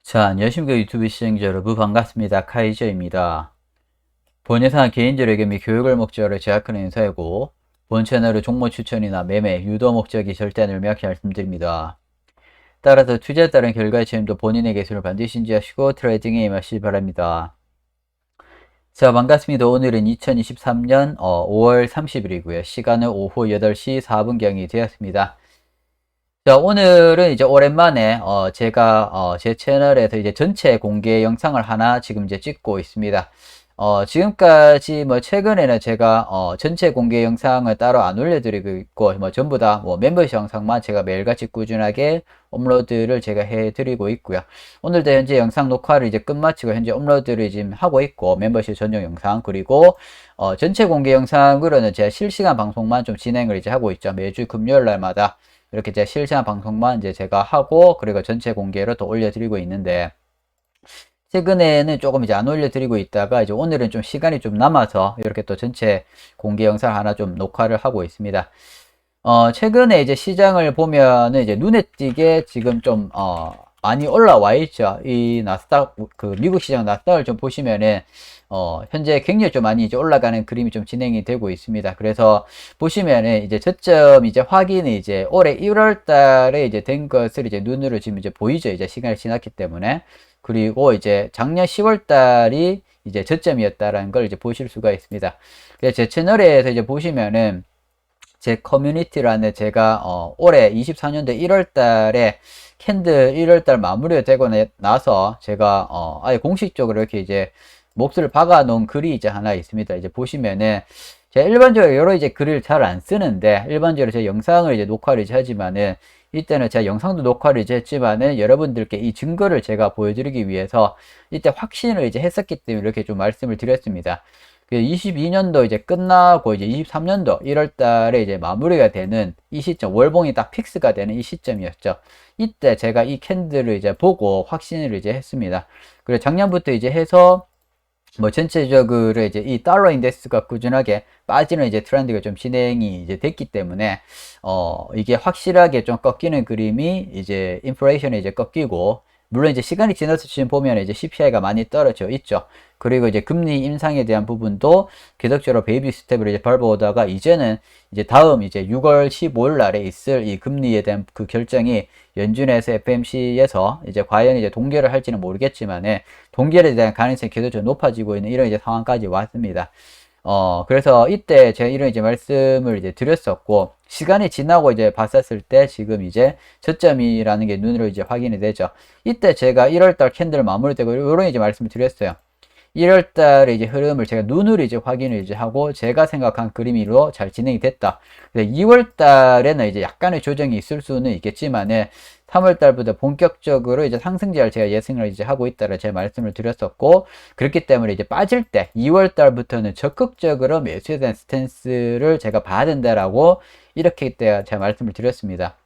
자, 안녕하십니까 유튜브 시청자 여러분 반갑습니다. 카이저입니다. 본 영상은 개인적인 및 교육을 목적으로 제작하는 영상이고 본 채널의 종목 추천이나 매매, 유도 목적이 절대 아님을 명확히 말씀드립니다. 따라서 투자에 따른 결과의 책임도 본인의 계획을 반드시 인지하시고 트레이딩에 임하시기 바랍니다. 자, 반갑습니다. 오늘은 2023년 5월 30일이고요. 시간은 오후 8시 4분경이 되었습니다. 자, 오늘은 이제 오랜만에 제가 제 채널에서 이제 전체 공개 영상을 하나 지금 이제 찍고 있습니다. 지금까지 뭐 최근에는 제가 전체 공개 영상을 따로 안 올려드리고 있고 뭐 전부 다 뭐 멤버십 영상만 제가 매일같이 꾸준하게 업로드를 제가 해드리고 있고요. 오늘도 현재 영상 녹화를 이제 끝마치고 현재 업로드를 지금 하고 있고 멤버십 전용 영상 그리고 전체 공개 영상으로는 제가 실시간 방송만 좀 진행을 이제 하고 있죠. 매주 금요일 날마다 이렇게 제가 실시간 방송만 이제 제가 하고 그리고 전체 공개로 또 올려드리고 있는데 최근에는 조금 이제 안 올려드리고 있다가 이제 오늘은 좀 시간이 좀 남아서 이렇게 또 전체 공개 영상 하나 좀 녹화를 하고 있습니다. 최근에 이제 시장을 보면은 이제 눈에 띄게 지금 좀 많이 올라와 있죠. 이 나스닥 그 미국 시장 나스닥을 좀 보시면은 현재 굉장히 좀 많이 이제 올라가는 그림이 좀 진행이 되고 있습니다. 그래서 보시면은 이제 저점 이제 확인이 이제 올해 1월 달에 이제 된 것을 이제 눈으로 지금 이제 보이죠. 이제 시간이 지났기 때문에. 그리고 이제 작년 10월 달이 이제 저점이었다라는 걸 이제 보실 수가 있습니다. 그래서 제 채널에서 이제 보시면은 제 커뮤니티란에 제가 올해 24년도 1월 달에 캔들 1월 달 마무리가 되고 나서 제가 아예 공식적으로 이렇게 이제 몫을 박아 놓은 글이 이제 하나 있습니다. 이제 보시면은 제가 일반적으로 여러 이제 글을 잘 안 쓰는데 일반적으로 제 영상을 이제 녹화를 이제 하지만은 이때는 제가 영상도 녹화를 이제 했지만은 여러분들께 이 증거를 제가 보여드리기 위해서 이때 확신을 이제 했었기 때문에 이렇게 좀 말씀을 드렸습니다. 22년도 이제 끝나고 이제 23년도 1월 달에 이제 마무리가 되는 이 시점, 월봉이 딱 픽스가 되는 이 시점이었죠. 이때 제가 이 캔들을 이제 보고 확신을 이제 했습니다. 그리고 작년부터 이제 해서 뭐 전체적으로 이제 이 달러 인덱스가 꾸준하게 빠지는 이제 트렌드가 좀 진행이 이제 됐기 때문에 이게 확실하게 좀 꺾이는 그림이 이제 인플레이션이 이제 꺾이고 물론 이제 시간이 지나서 지금 보면 이제 CPI가 많이 떨어져 있죠. 그리고 이제 금리 인상에 대한 부분도 계속적으로 베이비 스텝을 이제 밟아오다가 이제는 이제 다음 이제 6월 15일 날에 있을 이 금리에 대한 그 결정이 연준에서 FMC에서 이제 과연 이제 동결을 할지는 모르겠지만은 동결에 대한 가능성이 계속적으로 높아지고 있는 이런 이제 상황까지 왔습니다. 그래서 이때 제가 이런 이제 말씀을 이제 드렸었고, 시간이 지나고 이제 봤었을 때 지금 이제 저점이라는 게 눈으로 이제 확인이 되죠. 이때 제가 1월달 캔들 마무리되고 이런 이제 말씀을 드렸어요. 1월달에 이제 흐름을 제가 눈으로 이제 확인을 이제 하고 제가 생각한 그림으로 잘 진행이 됐다. 2월달에는 이제 약간의 조정이 있을 수는 있겠지만은 3월달부터 본격적으로 이제 상승세를 제가 예상을 이제 하고 있다라 제가 말씀을 드렸었고 그렇기 때문에 이제 빠질 때 2월달부터는 적극적으로 매수에 대한 스탠스를 제가 봐야 된다라고 이렇게 제가 말씀을 드렸습니다.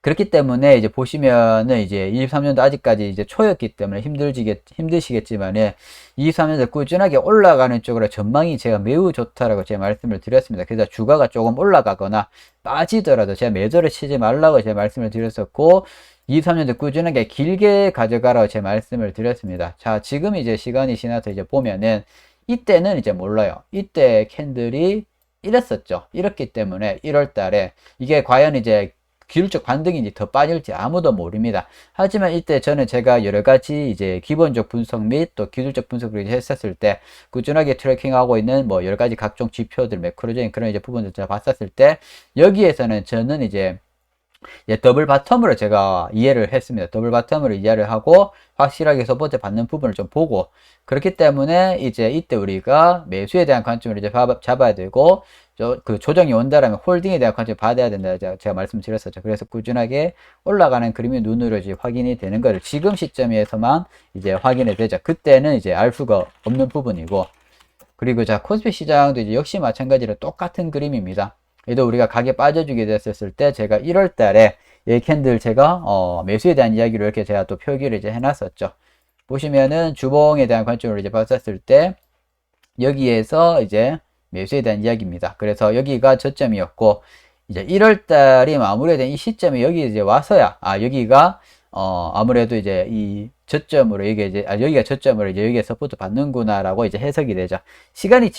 그렇기 때문에 이제 보시면은 이제 23년도 아직까지 이제 초였기 때문에 힘드시겠지만은 23년도 꾸준하게 올라가는 쪽으로 전망이 제가 매우 좋다라고 제가 말씀을 드렸습니다. 그래서 주가가 조금 올라가거나 빠지더라도 제가 매도를 치지 말라고 제가 말씀을 드렸었고 23년도 꾸준하게 길게 가져가라고 제가 말씀을 드렸습니다. 자, 지금 이제 시간이 지나서 이제 보면은 이때는 이제 몰라요. 이때 캔들이 이랬었죠. 이렇기 때문에 1월 달에 이게 과연 이제 기술적 반등인지 더 빠질지 아무도 모릅니다. 하지만 이때 저는 제가 여러 가지 이제 기본적 분석 및 또 기술적 분석을 했었을 때 꾸준하게 트래킹하고 있는 뭐 여러 가지 각종 지표들 매크로적인 그런 이제 부분들 제가 봤었을 때 여기에서는 저는 이제 더블 바텀으로 제가 이해를 했습니다. 더블 바텀으로 이해를 하고 확실하게 서포트 받는 부분을 좀 보고 그렇기 때문에 이제 이때 우리가 매수에 대한 관점을 이제 잡아야 되고 그 조정이 온다라면 홀딩에 대한 관점을 받아야 된다 제가 말씀드렸었죠. 그래서 꾸준하게 올라가는 그림이 눈으로 이제 확인이 되는 거를 지금 시점에서만 이제 확인이 되죠. 그때는 이제 알 수가 없는 부분이고 그리고 자 코스피 시장도 이제 역시 마찬가지로 똑같은 그림입니다. 얘도 우리가 가게 빠져주게 됐었을 때 제가 1월 달에 이 캔들 제가 매수에 대한 이야기를 이렇게 제가 또 표기를 이제 해놨었죠. 보시면은 주봉에 대한 관점으로 이제 봤었을 때 여기에서 이제 매수에 대한 이야기입니다. 그래서 여기가 저점이었고 이제 1월 달이 마무리된 이 시점에 여기 이제 와서야 여기가 아무래도 이제 이 저점으로 이게 이제 여기가 저점으로 이제 여기에 서포트 받는구나라고 이제 해석이 되죠. 시간이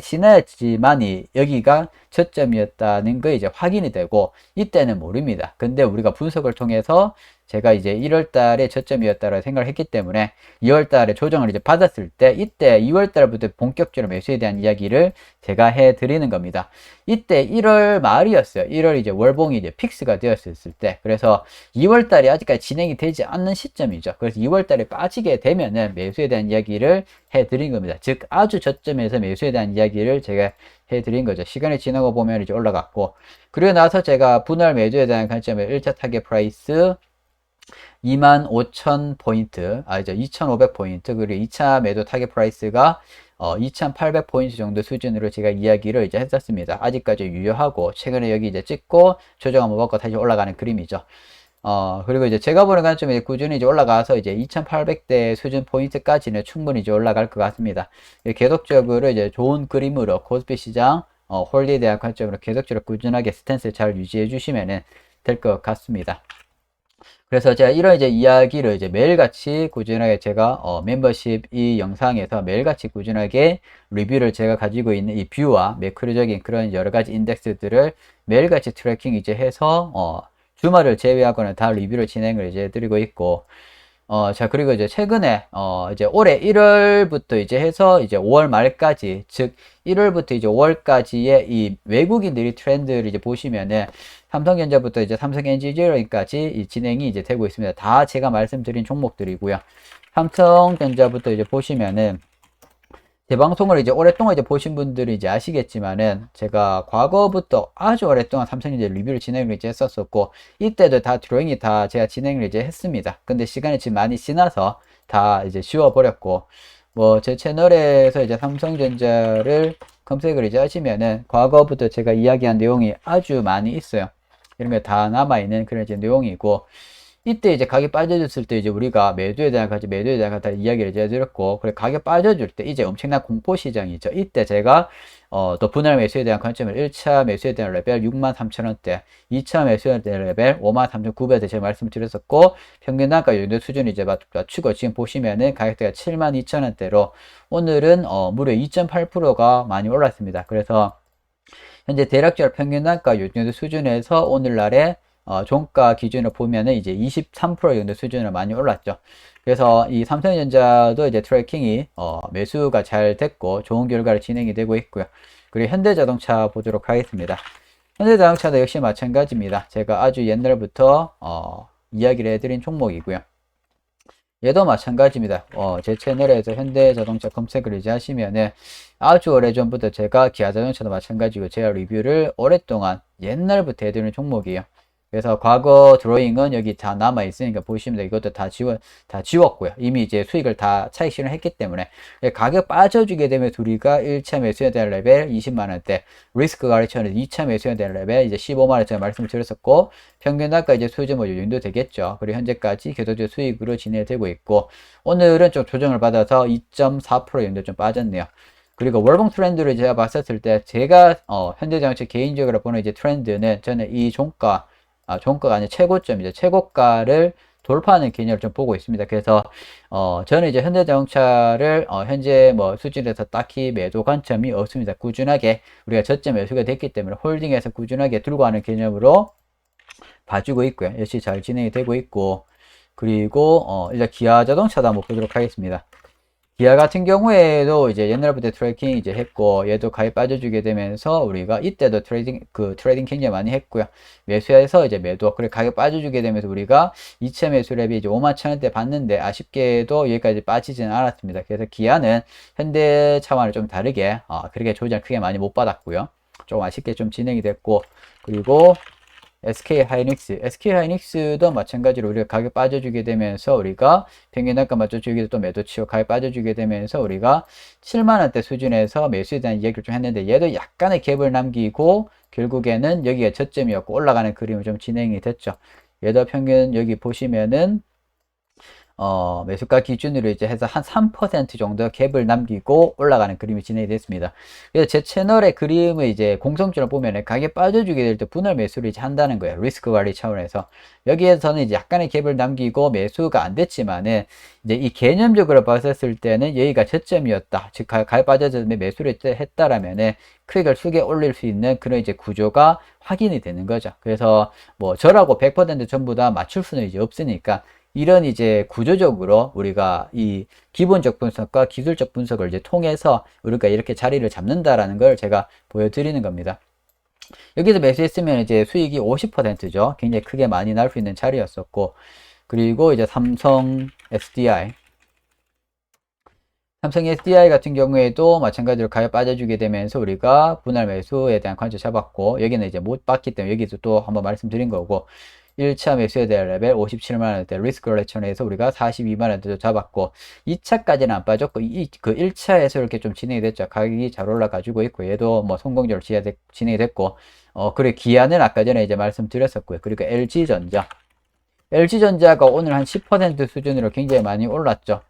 지나야지만이 여기가 저점이었다는 거 이제 확인이 되고 이때는 모릅니다. 근데 우리가 분석을 통해서 제가 이제 1월 달에 저점이었다고 생각을 했기 때문에 2월 달에 조정을 이제 받았을 때 이때 2월 달부터 본격적으로 매수에 대한 이야기를 제가 해 드리는 겁니다. 이때 1월 말이었어요. 1월 이제 월봉이 이제 픽스가 되었을 때. 그래서 2월 달이 아직까지 진행이 되지 않는 시점이죠. 그래서 2월 달에 빠지게 되면은 매수에 대한 이야기를 해 드린 겁니다. 즉 아주 저점에서 매수에 대한 이야기를 제가 해 드린 거죠. 시간이 지나고 보면 이제 올라갔고, 그리고 나서 제가 분할 매도에 대한 관점을 1차 타겟 프라이스 25,000포인트, 이제 2,500포인트, 그리고 2차 매도 타겟 프라이스가 2,800포인트 정도 수준으로 제가 이야기를 이제 했었습니다. 아직까지 유효하고, 최근에 여기 이제 찍고, 조정 한번 먹고 다시 올라가는 그림이죠. 그리고 이제 제가 보는 관점에 꾸준히 이제 올라가서 이제 2,800대 수준 포인트까지는 충분히 이제 올라갈 것 같습니다. 계속적으로 이제 좋은 그림으로 코스피 시장, 홀리에 대한 관점으로 계속적으로 꾸준하게 스탠스 잘 유지해 주시면 될 것 같습니다. 그래서 제가 이런 이제 이야기를 이제 매일같이 꾸준하게 제가 멤버십 이 영상에서 매일같이 꾸준하게 리뷰를 제가 가지고 있는 이 뷰와 매크로적인 그런 여러 가지 인덱스들을 매일같이 트래킹 이제 해서 주말을 제외하고는 다 리뷰를 진행을 이제 해드리고 있고, 자, 그리고 이제 최근에, 이제 올해 1월부터 이제 해서 이제 5월 말까지, 즉, 1월부터 이제 5월까지의 이 외국인들이 트렌드를 이제 보시면은, 삼성전자부터 이제 삼성 엔지니어링까지 진행이 이제 되고 있습니다. 다 제가 말씀드린 종목들이고요. 삼성전자부터 이제 보시면은, 제 방송을 이제 오랫동안 이제 보신 분들이 이제 아시겠지만은 제가 과거부터 아주 오랫동안 삼성전자 리뷰를 진행을 이제 했었었고 이때도 다 드로잉이 다 제가 진행을 이제 했습니다. 근데 시간이 지금 많이 지나서 다 이제 지워버렸고 뭐 제 채널에서 이제 삼성전자를 검색을 이제 하시면은 과거부터 제가 이야기한 내용이 아주 많이 있어요. 이런 게 다 남아있는 그런 이제 내용이고 이때 이제 가격 빠져줬을 때 이제 우리가 매도에 대한 이야기를 이제 해드렸고, 그래 가격 빠져줄 때 이제 엄청난 공포 시장이죠. 이때 제가 또 분할 매수에 대한 관점을 1차 매수에 대한 레벨 63,000원대, 2차 매수에 대한 레벨 53,900원대 제가 말씀드렸었고, 평균 단가 요도 수준이 이제 맞추고 지금 보시면은 가격대가 72,000원대로 오늘은 무려 2.8%가 많이 올랐습니다. 그래서 현재 대략적으로 평균 단가 요 정도 수준에서 오늘날에 종가 기준으로 보면은 이제 23% 정도 수준으로 많이 올랐죠. 그래서 이 삼성전자도 이제 트래킹이 매수가 잘 됐고 좋은 결과를 진행이 되고 있고요. 그리고 현대자동차 보도록 하겠습니다. 현대자동차도 역시 마찬가지입니다. 제가 아주 옛날부터 이야기를 해드린 종목이고요. 얘도 마찬가지입니다. 제 채널에서 현대자동차 검색을 이제 하시면은 아주 오래전부터 제가 기아자동차도 마찬가지고 제가 리뷰를 오랫동안 옛날부터 해드리는 종목이에요. 그래서 과거 드로잉은 여기 다 남아 있으니까 보시면 이것도 다 지웠고요. 이미 이제 수익을 다 차익 실현했기 때문에 가격 빠져주게 되면 우리가 1차 매수에 대한 레벨 20만원대, 리스크 가르쳐는 2차 매수에 대한 레벨 이제 15만원 제가 말씀을 드렸었고, 평균 단가 이제 수준 뭐 정도 되겠죠. 그리고 현재까지 계속적으로 수익으로 진행되고 있고, 오늘은 좀 조정을 받아서 2.4% 정도 좀 빠졌네요. 그리고 월봉 트렌드를 제가 봤었을 때 제가 현대자동차 개인적으로 보는 이제 트렌드는 저는 이 종가가 아니라 최고점이죠. 최고가를 돌파하는 개념을 좀 보고 있습니다. 그래서 저는 이제 현대자동차를 현재 뭐 수준에서 딱히 매도 관점이 없습니다. 꾸준하게 우리가 저점 매수가 됐기 때문에 홀딩해서 꾸준하게 들고 가는 개념으로 봐주고 있고요. 역시 잘 진행이 되고 있고, 그리고 이제 기아자동차도 한번 보도록 하겠습니다. 기아 같은 경우에도 이제 옛날부터 트래킹 이제 했고, 얘도 가입 빠져주게 되면서 우리가 이때도 트레이딩 굉장히 많이 했고요. 매수해서 이제 매도, 그리고 가격 빠져주게 되면서 우리가 2차 매수 랩이 이제 51,000원대 봤는데 아쉽게도 여기까지 빠지지는 않았습니다. 그래서 기아는 현대 차와는 좀 다르게, 그렇게 조정 크게 많이 못 받았고요. 조금 아쉽게 좀 진행이 됐고, 그리고 SK하이닉스도 마찬가지로 우리가 가격 빠져주게 되면서 우리가 평균 단가 맞춰주기도 또 매도 치고 가격 빠져주게 되면서 우리가 7만원대 수준에서 매수에 대한 이야기를 좀 했는데 얘도 약간의 갭을 남기고 결국에는 여기가 저점이었고 올라가는 그림이 좀 진행이 됐죠. 얘도 평균 여기 보시면은 매수가 기준으로 이제 해서 한 3% 정도 갭을 남기고 올라가는 그림이 진행이 됐습니다. 그래서 제 채널의 그림을 이제 공통점을 보면 가격 빠져주게 될 때 분할 매수를 이제 한다는 거예요. 리스크 관리 차원에서. 여기에서는 이제 약간의 갭을 남기고 매수가 안 됐지만은 이제 이 개념적으로 봤었을 때는 여기가 저점이었다. 즉, 가격 빠져서 매수를 했다라면은 크랙을 크게 올릴 수 있는 그런 이제 구조가 확인이 되는 거죠. 그래서 뭐 저라고 100% 전부 다 맞출 수는 이제 없으니까 이런 이제 구조적으로 우리가 이 기본적 분석과 기술적 분석을 이제 통해서 우리가 이렇게 자리를 잡는다라는 걸 제가 보여드리는 겁니다. 여기서 매수했으면 이제 수익이 50%죠. 굉장히 크게 많이 날 수 있는 자리였었고, 그리고 이제 삼성 SDI 같은 경우에도 마찬가지로 가격 빠져주게 되면서 우리가 분할 매수에 대한 관점 잡았고, 여기는 이제 못 봤기 때문에 여기서 또 한번 말씀드린 거고, 1차 매수에 대한 레벨 57만원대 리스크 컬렉션에서 우리가 42만원대도 잡았고 2차까지는 안 빠졌고 그 1차에서 이렇게 좀 진행이 됐죠. 가격이 잘 올라가지고 있고 얘도 뭐 성공적으로 진행이 됐고 그리고 기아는 아까 전에 이제 말씀드렸었고요. 그리고 LG전자가 오늘 한 10% 수준으로 굉장히 많이 올랐죠.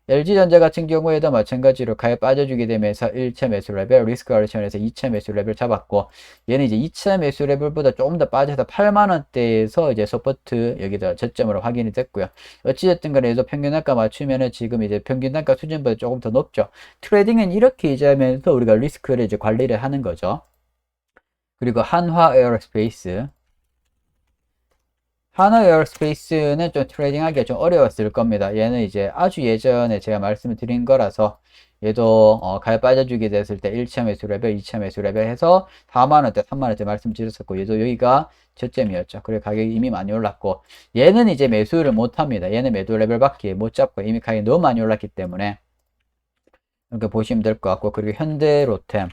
LG전자 같은 경우에도 마찬가지로 가격 빠져주게 되면서 1차 매수 레벨, 리스크 컬렉션에서 2차 매수 레벨 잡았고, 얘는 이제 2차 매수 레벨보다 조금 더 빠져서 8만원대에서 이제 서포트 여기다 저점으로 확인이 됐고요. 어찌됐든 간에 도 평균 단가 맞추면은 지금 이제 평균 단가 수준보다 조금 더 높죠. 트레이딩은 이렇게 이제 하면서 우리가 리스크를 이제 관리를 하는 거죠. 그리고 한화 에어로스페이스. 한화 에어로스페이스는 좀 트레이딩하기가 좀 어려웠을 겁니다. 얘는 이제 아주 예전에 제가 말씀을 드린 거라서 얘도 가격 빠져주게 됐을 때 1차 매수 레벨, 2차 매수 레벨 해서 4만원대, 3만원대 말씀드렸었고 얘도 여기가 저점이었죠. 그리고 가격이 이미 많이 올랐고 얘는 이제 매수를 못합니다. 얘는 매도 레벨밖에 못 잡고 이미 가격이 너무 많이 올랐기 때문에 이렇게 보시면 될 것 같고 그리고 현대로템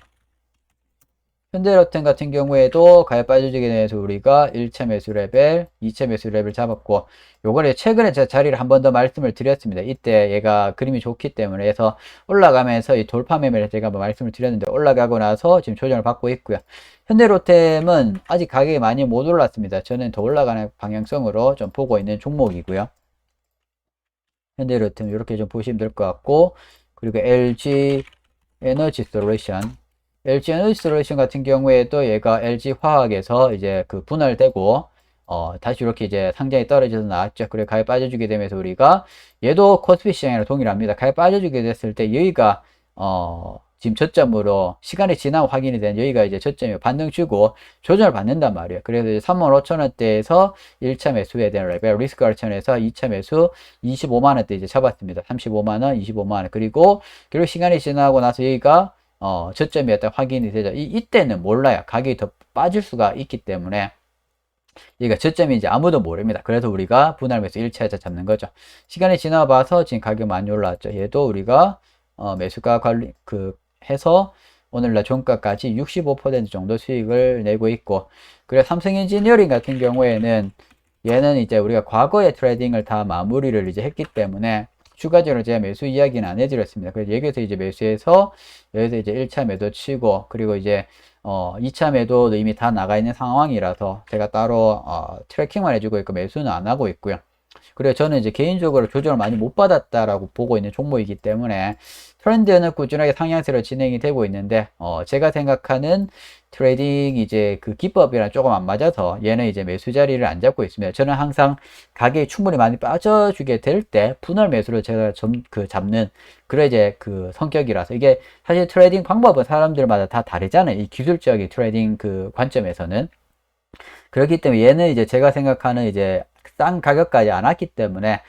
같은 경우에도 가격 빠져주게 돼서 우리가 1차 매수 레벨, 2차 매수 레벨 잡았고 요거를 최근에 제가 자리를 한 번 더 말씀을 드렸습니다. 이때 얘가 그림이 좋기 때문에 해서 올라가면서 이 돌파 매매를 제가 한번 말씀을 드렸는데 올라가고 나서 지금 조정을 받고 있고요. 현대로템은 아직 가격이 많이 못 올랐습니다. 저는 더 올라가는 방향성으로 좀 보고 있는 종목이고요. 현대로템 이렇게 좀 보시면 될 것 같고 그리고 LG 에너지 솔루션 LG 에너지 솔루션 같은 경우에도 얘가 LG 화학에서 이제 그 분할되고 다시 이렇게 이제 상장이 떨어져서 나왔죠. 그리고 가격 빠져주게 되면서 우리가 얘도 코스피 시장이랑 동일합니다. 가격 빠져주게 됐을 때 여기가 지금 저점으로 시간이 지나고 확인이 된 여기가 이제 저점이 반등 주고 조정을 받는단 말이에요. 그래서 이제 35,000원대에서 1차 매수에 대한 레벨 리스크 컬렉션에서 2차 매수 25만원대 이제 잡았습니다. 35만원, 25만원. 그리고 결국 시간이 지나고 나서 여기가 저점이었다 확인이 되죠. 이때는 몰라요. 가격이 더 빠질 수가 있기 때문에 여기가 저점인지 아무도 모릅니다. 그래서 우리가 분할 매수 1차에서 잡는 거죠. 시간이 지나봐서 지금 가격 많이 올라왔죠. 얘도 우리가 매수가 관리 해서 오늘날 종가까지 65% 정도 수익을 내고 있고 그리고 삼성 엔지니어링 같은 경우에는 얘는 이제 우리가 과거의 트레이딩을 다 마무리를 이제 했기 때문에 추가적으로 제가 매수 이야기는 안 해드렸습니다. 그래서 여기서 이제 매수해서 여기서 이제 1차 매도 치고 그리고 이제 2차 매도도 이미 다 나가 있는 상황이라서 제가 따로 트래킹만 해주고 있고 매수는 안 하고 있고요. 그리고 저는 이제 개인적으로 조정을 많이 못 받았다라고 보고 있는 종목이기 때문에 트렌드는 꾸준하게 상향세로 진행이 되고 있는데 제가 생각하는 트레이딩 이제 그 기법이랑 조금 안 맞아서 얘는 이제 매수 자리를 안 잡고 있습니다. 저는 항상 가격이 충분히 많이 빠져주게 될 때 분할 매수를 제가 잡는 그런 이제 그 성격이라서 이게 사실 트레이딩 방법은 사람들마다 다 다르잖아요. 이 기술적인 트레이딩 그 관점에서는 그렇기 때문에 얘는 이제 제가 생각하는 이제 싼 가격까지 안 왔기 때문에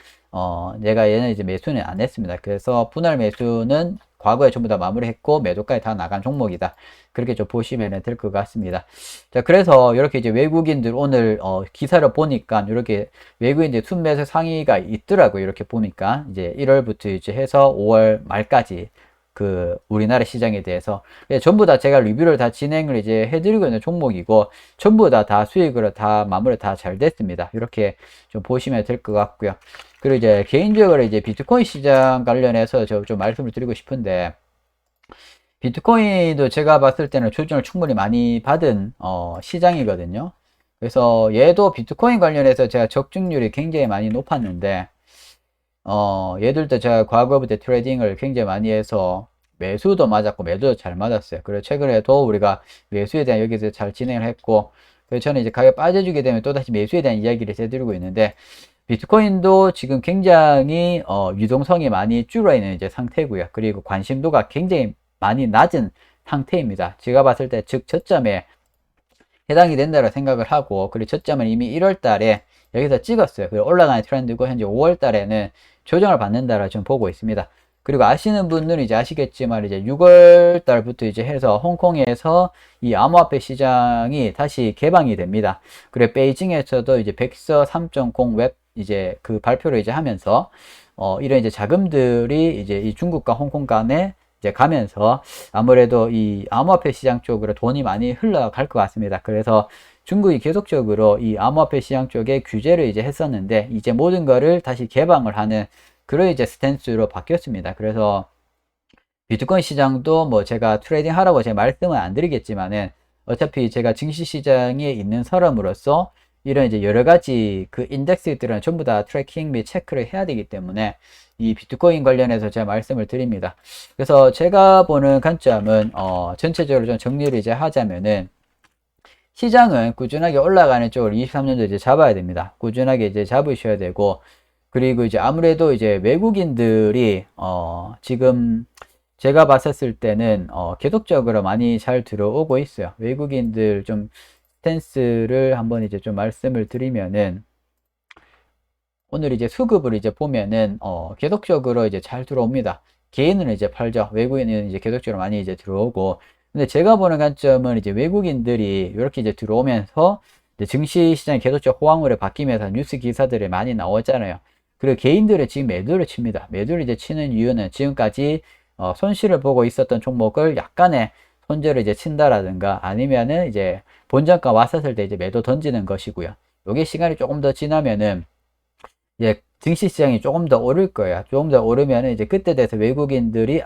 내가 얘는 이제 매수는 안 했습니다. 그래서 분할 매수는 과거에 전부 다 마무리했고 매도까지 다 나간 종목이다. 그렇게 좀 보시면 될 것 같습니다. 자, 그래서 이렇게 이제 외국인들 오늘 기사를 보니까 이렇게 외국인들 순매수 상위가 있더라고요. 이렇게 보니까 이제 1월부터 이제 해서 5월 말까지 그 우리나라 시장에 대해서 전부 다 제가 리뷰를 다 진행을 이제 해드리고 있는 종목이고 전부 다 수익으로 다 마무리 다 잘 됐습니다. 이렇게 좀 보시면 될 것 같고요. 그리고 이제 개인적으로 이제 비트코인 시장 관련해서 저 좀 말씀을 드리고 싶은데 비트코인도 제가 봤을 때는 조정을 충분히 많이 받은 시장이거든요. 그래서 얘도 비트코인 관련해서 제가 적중률이 굉장히 많이 높았는데 얘들도 제가 과거부터 트레이딩을 굉장히 많이 해서 매수도 맞았고 매도도 잘 맞았어요. 그리고 최근에도 우리가 매수에 대한 여기서 잘 진행을 했고, 그래서 저는 이제 가격 빠져주게 되면 또다시 매수에 대한 이야기를 해드리고 있는데, 비트코인도 지금 굉장히 유동성이 많이 줄어 있는 이제 상태고요. 그리고 관심도가 굉장히 많이 낮은 상태입니다. 제가 봤을 때 즉 저점에 해당이 된다고 생각을 하고, 그리고 저점은 이미 1월 달에 여기서 찍었어요. 그리고 올라가는 트렌드고 현재 5월 달에는 조정을 받는다라고 좀 보고 있습니다. 그리고 아시는 분들은 이제 아시겠지만 이제 6월 달부터 이제 해서 홍콩에서 이 암호화폐 시장이 다시 개방이 됩니다. 그리고 베이징에서도 이제 백서 3.0 웹 이제 그 발표를 이제 하면서 이런 이제 자금들이 이제 이 중국과 홍콩 간에 이제 가면서 아무래도 이 암호화폐 시장 쪽으로 돈이 많이 흘러갈 것 같습니다. 그래서 중국이 계속적으로 이 암호화폐 시장 쪽에 규제를 이제 했었는데 이제 모든 거를 다시 개방을 하는 그런 이제 스탠스로 바뀌었습니다. 그래서 비트코인 시장도 뭐 제가 트레이딩 하라고 제가 말씀은 안 드리겠지만은 어차피 제가 증시 시장에 있는 사람으로서 이런 이제 여러 가지 그 인덱스들은 전부 다 트래킹 및 체크를 해야 되기 때문에 이 비트코인 관련해서 제가 말씀을 드립니다. 그래서 제가 보는 관점은 전체적으로 좀 정리를 이제 하자면은 시장은 꾸준하게 올라가는 쪽을 23년도 이제 잡아야 됩니다. 꾸준하게 이제 잡으셔야 되고, 그리고 이제 아무래도 이제 외국인들이 지금 제가 봤었을 때는 계속적으로 많이 잘 들어오고 있어요. 외국인들 좀 스탠스를 한번 이제 좀 말씀을 드리면은, 오늘 이제 수급을 이제 보면은 계속적으로 이제 잘 들어옵니다. 개인은 이제 팔죠. 외국인은 이제 계속적으로 많이 이제 들어오고. 근데 제가 보는 관점은 이제 외국인들이 이렇게 이제 들어오면서 이제 증시 시장이 계속적으로 호황으로 바뀌면서 뉴스 기사들이 많이 나오잖아요. 그리고 개인들은 지금 매도를 칩니다. 매도를 이제 치는 이유는 지금까지 손실을 보고 있었던 종목을 약간의 손절을 이제 친다라든가 아니면은 이제 본전가 왔었을 때 이제 매도 던지는 것이고요. 요게 시간이 조금 더 지나면은 이제 증시 시장이 조금 더 오를 거예요. 조금 더 오르면은 이제 그때 돼서 외국인들이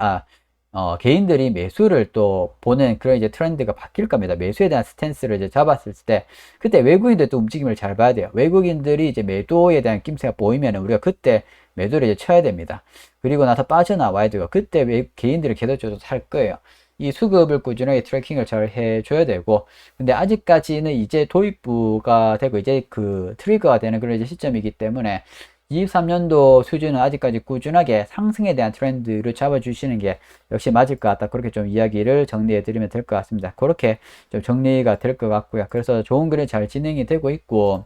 개인들이 매수를 또 보는 그런 이제 트렌드가 바뀔 겁니다. 매수에 대한 스탠스를 이제 잡았을 때 그때 외국인들도 움직임을 잘 봐야 돼요. 외국인들이 이제 매도에 대한 낌새가 보이면 우리가 그때 매도를 이제 쳐야 됩니다. 그리고 나서 빠져나와야 되고 그때 개인들이 계속적으로 살 거예요. 이 수급을 꾸준하게 트래킹을 잘 해줘야 되고, 근데 아직까지는 이제 도입부가 되고 이제 그 트리거가 되는 그런 이제 시점이기 때문에 23년도 수준은 아직까지 꾸준하게 상승에 대한 트렌드를 잡아주시는 게 역시 맞을 것 같다. 그렇게 좀 이야기를 정리해 드리면 될 것 같습니다. 그렇게 좀 정리가 될 것 같고요. 그래서 좋은 그림 잘 진행이 되고 있고,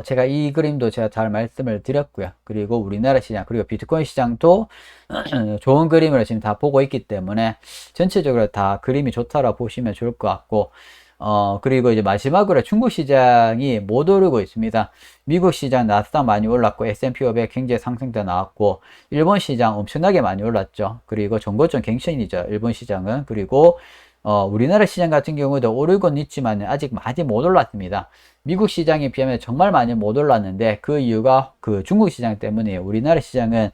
제가 이 그림도 제가 잘 말씀을 드렸고요. 그리고 우리나라 시장, 그리고 비트코인 시장도 좋은 그림을 지금 다 보고 있기 때문에 전체적으로 다 그림이 좋다라고 보시면 좋을 것 같고, 그리고 이제 마지막으로 중국 시장이 못 오르고 있습니다. 미국 시장 나스닥 많이 올랐고, S&P 500 굉장히 상승도 나왔고, 일본 시장 엄청나게 많이 올랐죠. 그리고 정고점 갱신이죠. 일본 시장은. 그리고 우리나라 시장 같은 경우도 오르곤 있지만 아직 많이 못 올랐습니다. 미국 시장에 비하면 정말 많이 못 올랐는데 그 이유가 그 중국 시장 때문이에요. 우리나라 시장은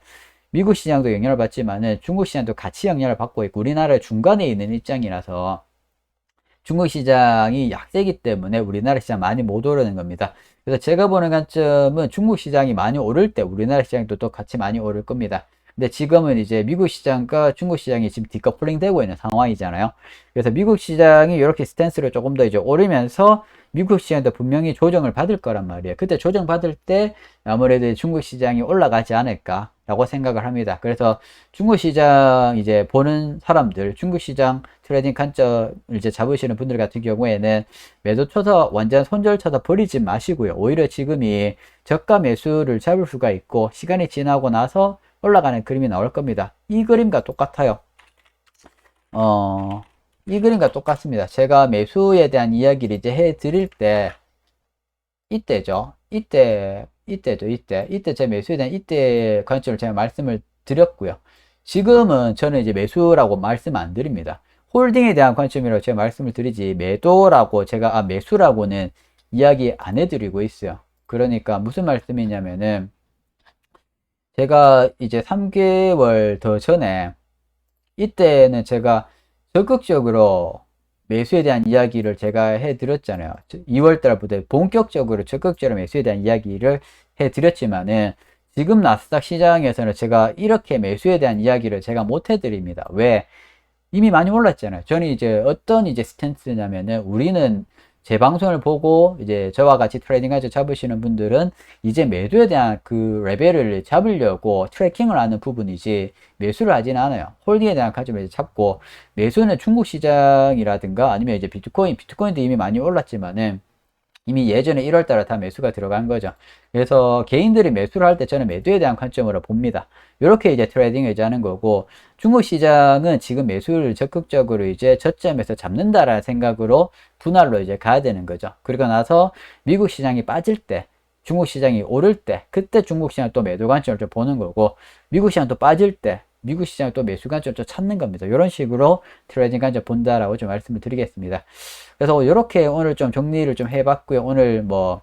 미국 시장도 영향을 받지만은 중국 시장도 같이 영향을 받고 있고 우리나라 중간에 있는 입장이라서 중국 시장이 약세기 때문에 우리나라 시장 많이 못 오르는 겁니다. 그래서 제가 보는 관점은 중국 시장이 많이 오를 때 우리나라 시장도 또 같이 많이 오를 겁니다. 근데 지금은 이제 미국 시장과 중국 시장이 지금 디커플링 되고 있는 상황이잖아요. 그래서 미국 시장이 이렇게 스탠스를 조금 더 이제 오르면서 미국 시장도 분명히 조정을 받을 거란 말이에요. 그때 조정 받을 때 아무래도 중국 시장이 올라가지 않을까라고 생각을 합니다. 그래서 중국 시장 이제 보는 사람들, 중국 시장 트레이딩 관점을 이제 잡으시는 분들 같은 경우에는 매도 쳐서 완전 손절 쳐서 버리지 마시고요. 오히려 지금이 저가 매수를 잡을 수가 있고 시간이 지나고 나서 올라가는 그림이 나올 겁니다. 이 그림과 똑같아요. 이 그림과 똑같습니다. 제가 매수에 대한 이야기를 이제 해 드릴 때, 이때죠. 이때 제 매수에 대한 이때 관점을 제가 말씀을 드렸고요. 지금은 저는 이제 매수라고 말씀 안 드립니다. 홀딩에 대한 관점이라고 제가 말씀을 드리지, 매도라고 제가, 매수라고는 이야기 안 해드리고 있어요. 그러니까 무슨 말씀이냐면은, 제가 이제 3개월 더 전에, 이때는 제가 적극적으로 매수에 대한 이야기를 제가 해드렸잖아요. 2월 달부터 본격적으로 적극적으로 매수에 대한 이야기를 해드렸지만은 지금 나스닥 시장에서는 제가 이렇게 매수에 대한 이야기를 제가 못 해드립니다. 왜? 이미 많이 올랐잖아요. 저는 이제 어떤 이제 스탠스냐면은 우리는 제 방송을 보고 이제 저와 같이 트레이딩 가지고 잡으시는 분들은 이제 매도에 대한 그 레벨을 잡으려고 트래킹을 하는 부분이지 매수를 하지는 않아요. 홀딩에 대한 가지고 이제 잡고 매수는 중국 시장이라든가 아니면 이제 비트코인도 이미 많이 올랐지만은 이미 예전에 1월 달에 다 매수가 들어간 거죠. 그래서 개인들이 매수를 할 때 저는 매도에 대한 관점으로 봅니다. 이렇게 이제 트레이딩을 이제 하는 거고, 중국 시장은 지금 매수를 적극적으로 이제 저점에서 잡는다라는 생각으로 분할로 이제 가야 되는 거죠. 그리고 나서 미국 시장이 빠질 때, 중국 시장이 오를 때, 그때 중국 시장 또 매도 관점을 좀 보는 거고, 미국 시장 또 빠질 때, 미국 시장 또 매수 관점을 좀 찾는 겁니다. 이런 식으로 트레이딩 관점 본다라고 좀 말씀을 드리겠습니다. 그래서 이렇게 오늘 좀 정리를 좀 해봤고요. 오늘 뭐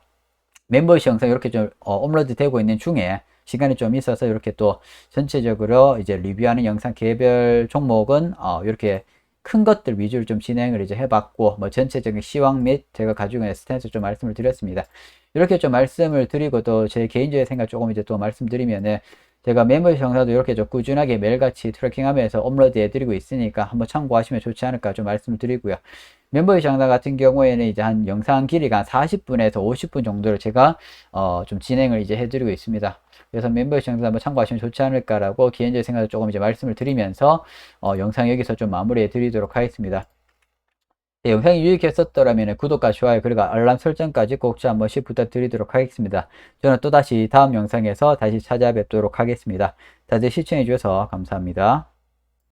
멤버십 영상 이렇게 좀 업로드 되고 있는 중에 시간이 좀 있어서 이렇게 또 전체적으로 이제 리뷰하는 영상 개별 종목은 이렇게 큰 것들 위주로 좀 진행을 이제 해봤고, 뭐 전체적인 시황 및 제가 가지고 있는 스탠스 좀 말씀을 드렸습니다. 이렇게 좀 말씀을 드리고 또 제 개인적인 생각 조금 이제 또 말씀드리면은, 제가 멤버십 영상도 이렇게 좀 꾸준하게 매일같이 트래킹하면서 업로드 해드리고 있으니까 한번 참고하시면 좋지 않을까 좀 말씀을 드리고요. 멤버십 영상 같은 경우에는 이제 한 영상 길이가 한 40분에서 50분 정도를 제가 좀 진행을 이제 해드리고 있습니다. 그래서 멤버십 영상 한번 참고하시면 좋지 않을까라고 개인적인 생각을 조금 이제 말씀을 드리면서 영상 여기서 좀 마무리해 드리도록 하겠습니다. 네, 영상이 유익했었더라면 구독과 좋아요 그리고 알람 설정까지 꼭 좀 한 번씩 부탁드리도록 하겠습니다. 저는 또다시 다음 영상에서 다시 찾아뵙도록 하겠습니다. 다들 시청해 주셔서 감사합니다.